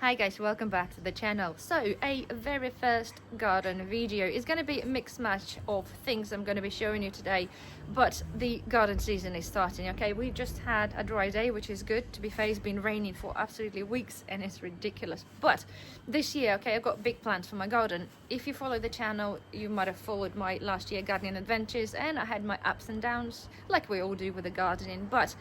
Hi guys, welcome back to the channel. So a very first garden video is going to be a mixed match of things I'm going to be showing you today, but the garden season is starting. Okay, we just had a dry day, which is good. To be fair, it's been raining for absolutely weeks and it's ridiculous, but this year, okay, I've got big plans for my garden. If you follow the channel, you might have followed my last year gardening adventures, and I had my ups and downs like we all do with the gardening, but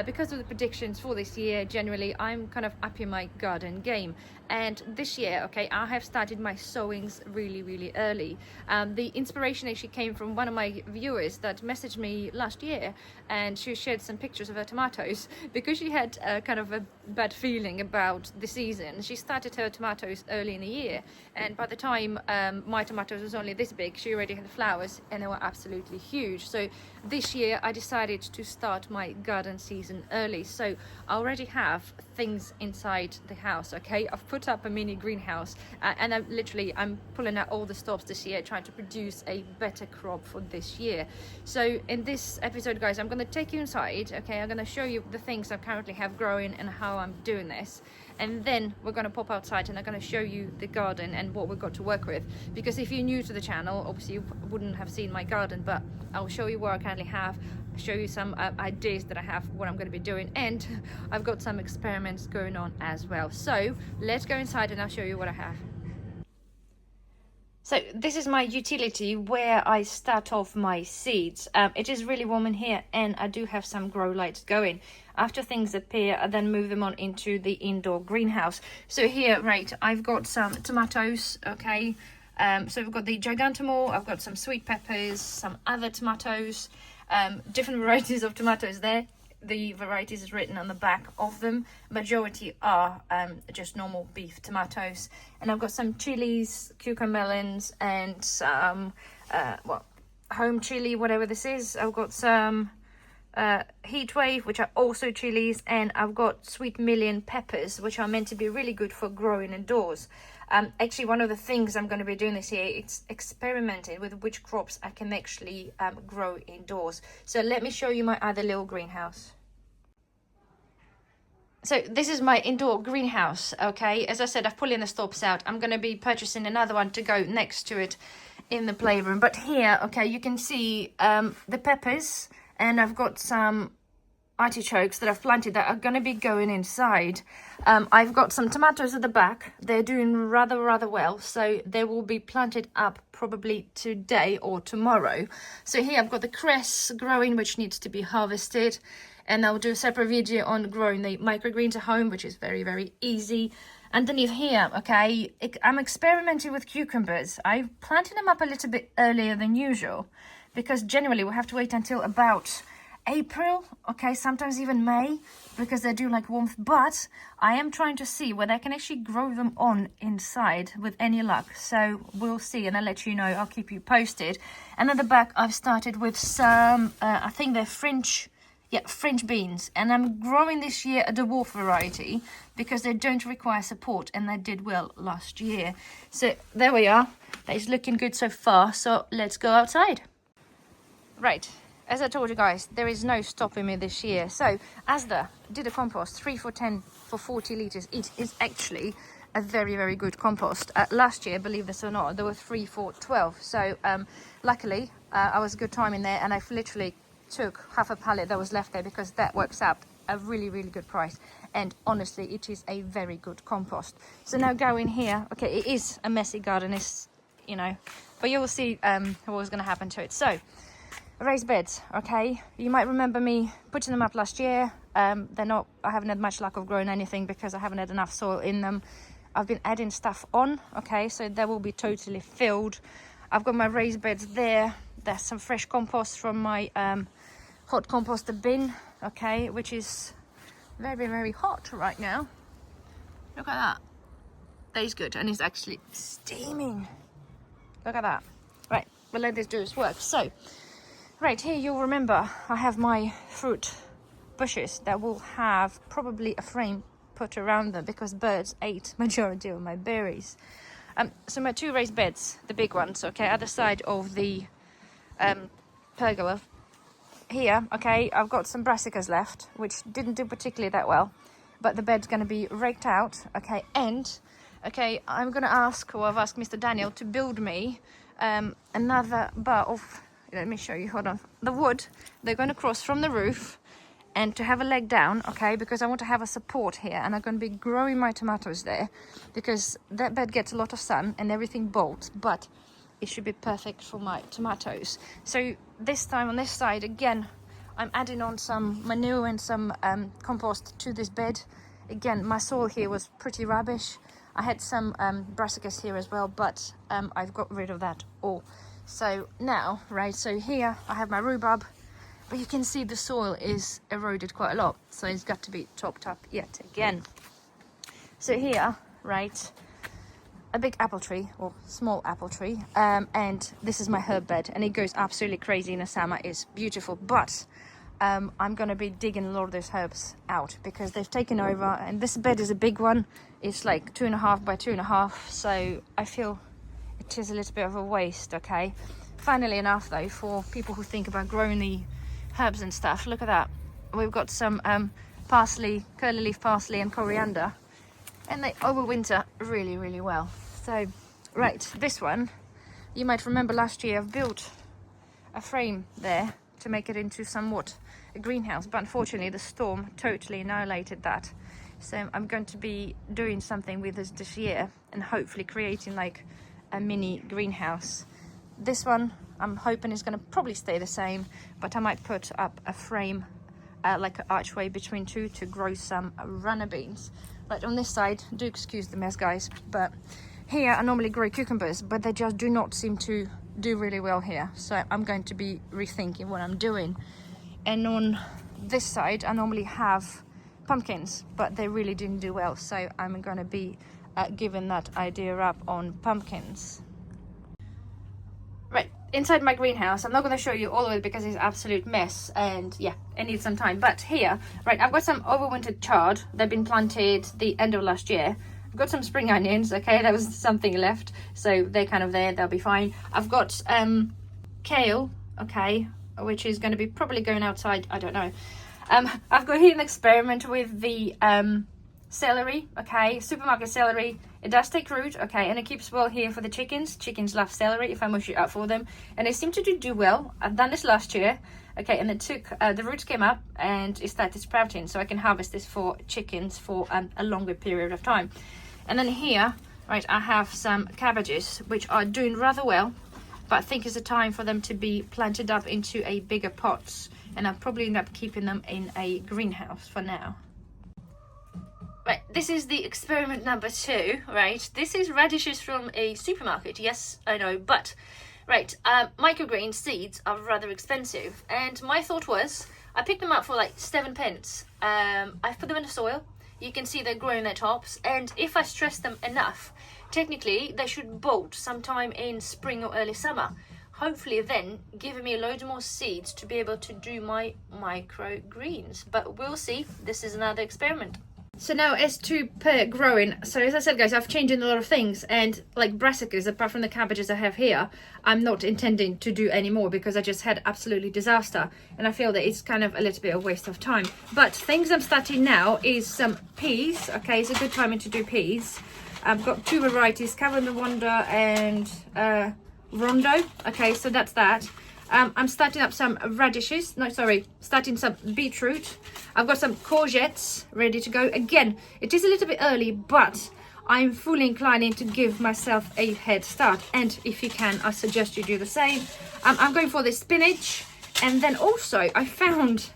because of the predictions for this year, generally I'm kind of upping my garden game. And this year, okay, I have started my sowings really early. The inspiration actually came from one of my viewers that messaged me last year, and she shared some pictures of her tomatoes because she had kind of a bad feeling about the season. She started her tomatoes early in the year, and by the time my tomatoes was only this big, she already had flowers and they were absolutely huge. So this year I decided to start my garden season early. So I already have things inside the house. Okay, I've put up a mini greenhouse, and I'm pulling out all the stops this year, trying to produce a better crop for this year. So in this episode, guys, I'm going to take you inside. Okay, I'm going to show you the things I currently have growing and how I'm doing this, and then we're going to pop outside and I'm going to show you the garden and what we've got to work with. Because if you're new to the channel, obviously you wouldn't have seen my garden, but I'll show you what I currently have, show you some ideas that I have, what I'm going to be doing, and I've got some experiments going on as well. So let's go inside and I'll show you what I have. So this is my utility where I start off my seeds. It is really warm in here, and I do have some grow lights going. After things appear, I then move them on into the indoor greenhouse. So here, right, I've got some tomatoes, okay. So we've got the Gigantomore, I've got some sweet peppers, some other tomatoes, different varieties of tomatoes there. The varieties is written on the back of them. Majority are just normal beef tomatoes. And I've got some chilies, cucumber melons, and some home chili, whatever this is. I've got some heat wave, which are also chilies, and I've got sweet million peppers, which are meant to be really good for growing indoors. Actually, one of the things I'm going to be doing this year, it's experimenting with which crops I can actually grow indoors. So let me show you my other little greenhouse. So this is my indoor greenhouse, okay. As I said, I've pulled in the stops out. I'm going to be purchasing another one to go next to it in the playroom. But here, okay, you can see the peppers, and I've got some artichokes that I've planted that are going to be going inside. I've got some tomatoes at the back. They're doing rather well, so they will be planted up probably today or tomorrow. So here I've got the cress growing, which needs to be harvested, and I'll do a separate video on growing the microgreens at home, which is very easy. Underneath here, okay, I'm experimenting with cucumbers. I've planted them up a little bit earlier than usual, because generally we have to wait until about April, okay, sometimes even May, because they do like warmth. But I am trying to see whether I can actually grow them on inside with any luck. So we'll see, and I'll let you know. I'll keep you posted. And at the back, I've started with some, I think they're French beans, and I'm growing this year a dwarf variety because they don't require support, and they did well last year. So there we are. That is looking good so far. So let's go outside. Right. As I told you guys, there is no stopping me this year. So Asda did a compost 3 for 10 for 40 litres. It is actually a very good compost. Last year, believe this or not, there were 3 for 12. So luckily, I was a good time in there, and I've literally took half a pallet that was left there, because that works out a really good price. And honestly, it is a very good compost. So now go in here. Okay, it is a messy garden, it's, you know, but you will see what was going to happen to it. So raised beds, okay, you might remember me putting them up last year. I haven't had much luck of growing anything because I haven't had enough soil in them. I've been adding stuff on, okay, so they will be totally filled. I've got my raised beds there. There's some fresh compost from my hot composter bin, okay, which is very hot right now. Look at that. That is good, and it's actually steaming. Look at that. Right, we'll let this do its work. So right here, you'll remember I have my fruit bushes that will have probably a frame put around them because birds ate majority of my berries. So my 2 raised beds, the big ones, okay, other side of the pergola. Here, okay, I've got some brassicas left, which didn't do particularly that well. but the bed's gonna be raked out, okay? And okay, I'm gonna ask, or I've asked Mr. Daniel to build me another bar of, let me show you, hold on, the wood. They're going to cross from the roof and to have a leg down, okay, because I want to have a support here, and I'm going to be growing my tomatoes there because that bed gets a lot of sun and everything bolts, but it should be perfect for my tomatoes. So this time on this side again, I'm adding on some manure and some compost to this bed. Again, my soil here was pretty rubbish. I had some brassicas here as well, but I've got rid of that all. So now, right, so here I have my rhubarb, but you can see the soil is eroded quite a lot, so it's got to be topped up yet again. So here, right, a big apple tree, or small apple tree, and this is my herb bed, and it goes absolutely crazy in the summer. It's beautiful, but I'm going to be digging a lot of those herbs out because they've taken over, and this bed is a big one. It's like 2.5 by 2.5, so I feel it is a little bit of a waste, okay? Funnily enough though, for people who think about growing the herbs and stuff, look at that. We've got some parsley, curly leaf parsley and coriander, and they overwinter really, really well. So, right, this one, you might remember last year I've built a frame there to make it into somewhat a greenhouse, but unfortunately the storm totally annihilated that. So I'm going to be doing something with this year and hopefully creating like a mini greenhouse. This one I'm hoping is going to probably stay the same, but I might put up a frame like an archway between two to grow some runner beans. Right, on this side, do excuse the mess guys, but here I normally grow cucumbers, but they just do not seem to do really well here, so I'm going to be rethinking what I'm doing. And on this side I normally have pumpkins, but they really didn't do well, so I'm going to be giving that idea up on pumpkins. Right, inside my greenhouse, I'm not going to show you all of it because it's an absolute mess, and yeah, it needs some time. But here, right, I've got some overwintered chard. They've been planted the end of last year. I've got some spring onions, okay, there was something left, so they're kind of there, they'll be fine. I've got kale, okay, which is going to be probably going outside, I don't know. I've got here an experiment with the celery, okay, supermarket celery. It does take root, okay, and it keeps well here for the chickens. Chickens love celery if I mush it up for them, and they seem to do well. I've done this last year, okay, and it took, the roots came up and it started sprouting, so I can harvest this for chickens for a longer period of time. And then here, right, I have some cabbages which are doing rather well, but I think it's a time for them to be planted up into a bigger pots, and I'll probably end up keeping them in a greenhouse for now. Right, this is the experiment number 2, right? This is radishes from a supermarket, yes, I know, but, right, microgreen seeds are rather expensive, and my thought was, I picked them up for like 7 pence. I've put them in the soil. You can see they're growing their tops, and if I stress them enough, technically they should bolt sometime in spring or early summer. Hopefully then giving me loads more seeds to be able to do my microgreens, but we'll see. This is another experiment. So now as to growing, so as I said guys, I've changed in a lot of things, and like brassicas, apart from the cabbages I have here, I'm not intending to do anymore because I just had absolutely disaster, and I feel that it's kind of a little bit of waste of time. But things I'm starting now is some peas, okay, it's a good timing to do peas. I've got 2 varieties, Caroline Wonder and Rondo, okay, so that's that. I'm starting up some radishes, starting some beetroot. I've got some courgettes ready to go. Again, it is a little bit early, but I'm fully inclining to give myself a head start. And if you can, I suggest you do the same. I'm going for the spinach. And then also I found,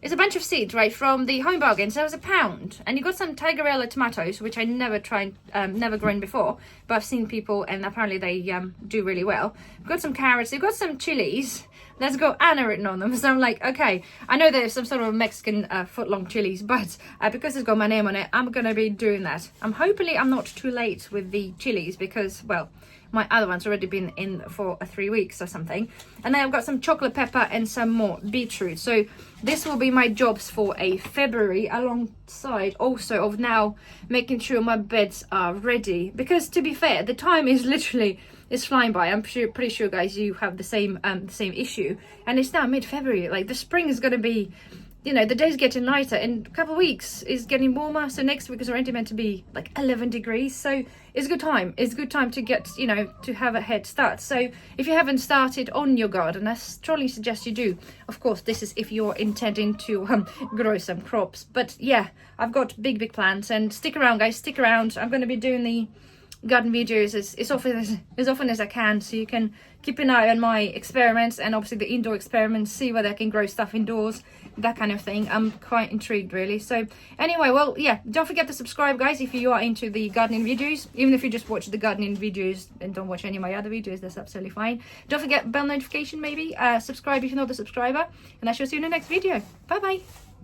it's a bunch of seeds, right, from the Home Bargains. There was £1, and you got some Tigerella tomatoes, which I never tried, never grown before, but I've seen people, and apparently they do really well. We've got some carrots, you've got some chilies. There's got Anna written on them, so I'm like, okay, I know there's some sort of Mexican foot-long chilies, but because it's got my name on it, I'm gonna be doing that. Hopefully I'm not too late with the chilies because, well, my other one's already been in for 3 weeks or something. And then I've got some chocolate pepper and some more beetroot. So this will be my jobs for a February, alongside also of now making sure my beds are ready. Because to be fair, the time is literally, it's flying by. I'm pretty sure guys, you have the same issue. And it's now mid-February. Like the spring is going to be you know, the day's getting lighter, and a couple of weeks is getting warmer. So next week is already meant to be like 11 degrees. So it's a good time. It's a good time to get, you know, to have a head start. So if you haven't started on your garden, I strongly suggest you do. Of course, this is if you're intending to grow some crops. But yeah, I've got big plans, and stick around, guys. Stick around. I'm going to be doing the garden videos as often as I can, so you can keep an eye on my experiments, and obviously the indoor experiments, see whether I can grow stuff indoors, that kind of thing. I'm quite intrigued, really. So anyway, well, yeah, don't forget to subscribe, guys, if you are into the gardening videos. Even if you just watch the gardening videos and don't watch any of my other videos, that's absolutely fine. Don't forget bell notification, maybe subscribe if you're not a subscriber, and I shall see you in the next video. Bye bye.